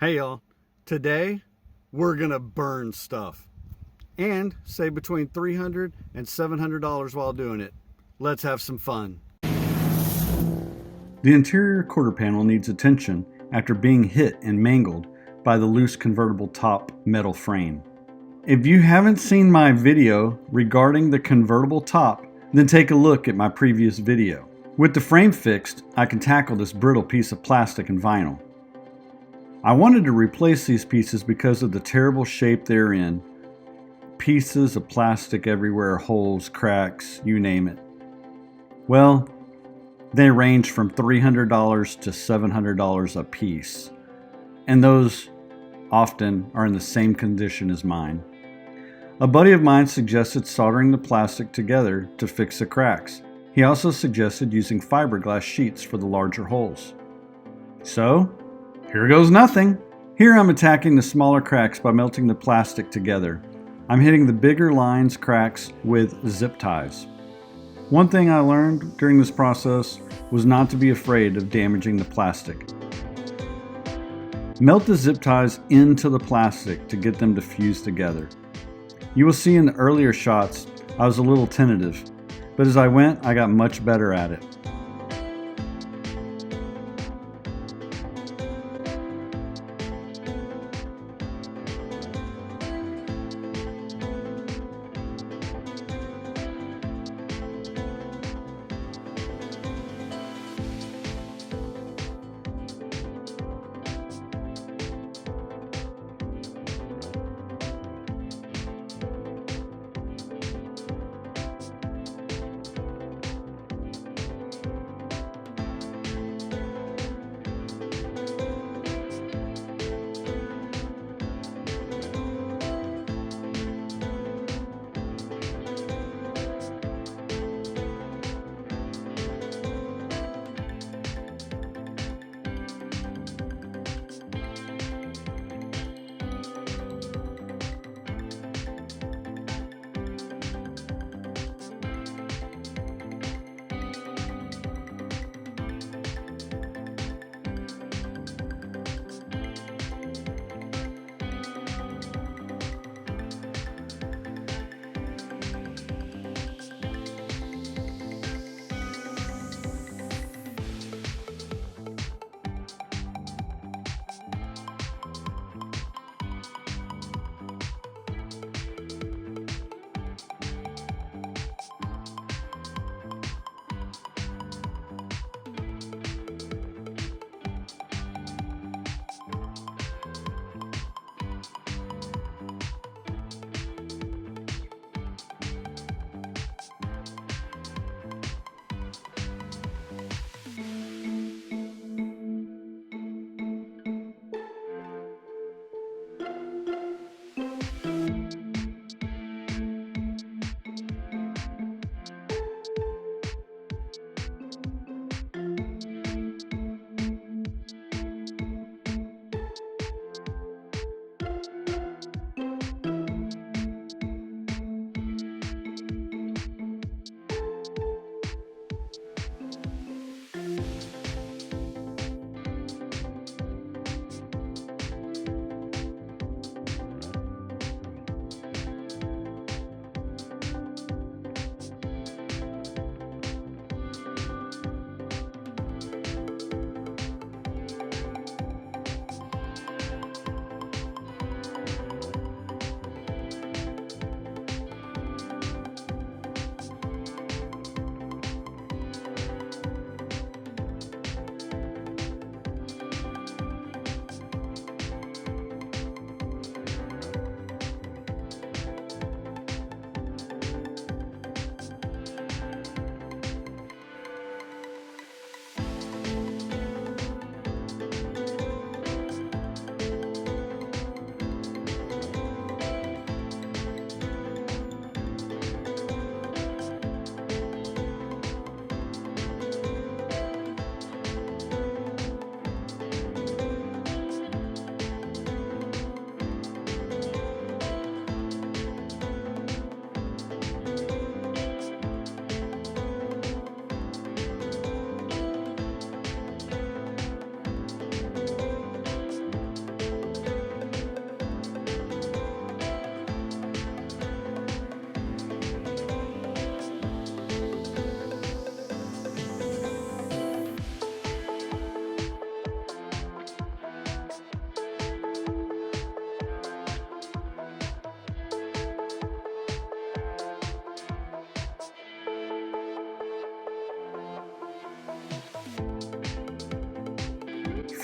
Hey y'all, today we're gonna burn stuff and save between $300 and $700 while doing it. Let's have some fun. The interior quarter panel needs attention after being hit and mangled by the loose convertible top metal frame. If you haven't seen my video regarding the convertible top, then take a look at my previous video. With the frame fixed, I can tackle this brittle piece of plastic and vinyl. I wanted to replace these pieces because of the terrible shape they're in. Pieces of plastic everywhere, holes, cracks, you name it. Well, they range from $300 to $700 a piece. And those often are in the same condition as mine. A buddy of mine suggested soldering the plastic together to fix the cracks. He also suggested using fiberglass sheets for the larger holes. So, here goes nothing. Here I'm attacking the smaller cracks by melting the plastic together. I'm hitting the bigger lines cracks with zip ties. One thing I learned during this process was not to be afraid of damaging the plastic. Melt the zip ties into the plastic to get them to fuse together. You will see in the earlier shots I was a little tentative, but as I went I got much better at it.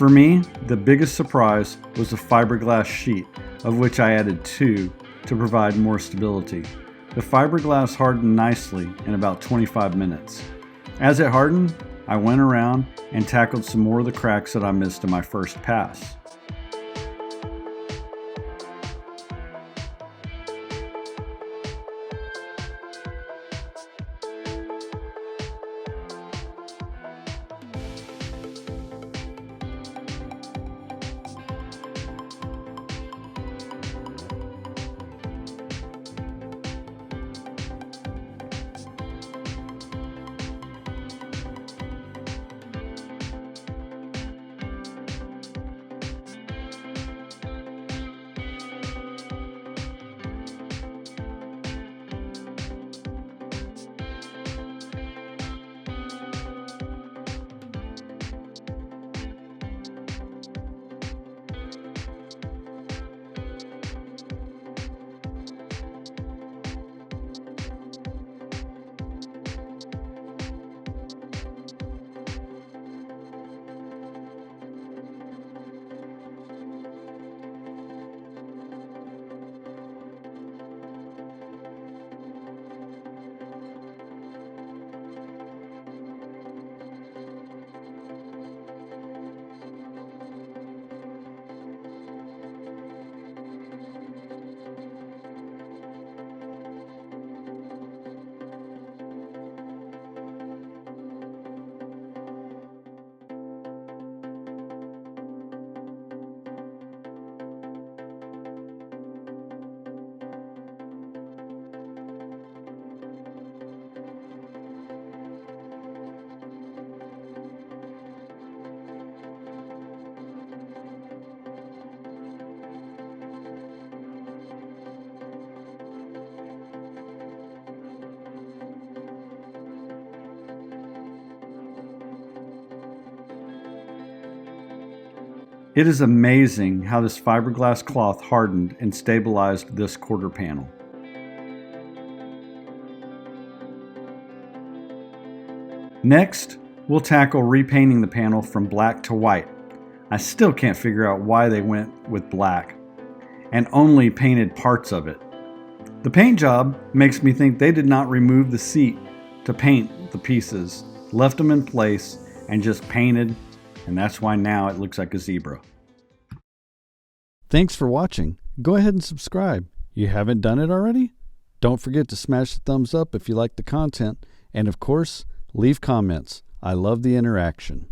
For me, the biggest surprise was the fiberglass sheet, of which I added 2 to provide more stability. The fiberglass hardened nicely in about 25 minutes. As it hardened, I went around and tackled some more of the cracks that I missed in my first pass. It is amazing how this fiberglass cloth hardened and stabilized this quarter panel. Next, we'll tackle repainting the panel from black to white. I still can't figure out why they went with black and only painted parts of it. The paint job makes me think they did not remove the seat to paint the pieces, left them in place, and just painted, and that's why now it looks like a zebra. Thanks for watching. Go ahead and subscribe. You haven't done it already? Don't forget to smash the thumbs up if you like the content, and of course, leave comments. I love the interaction.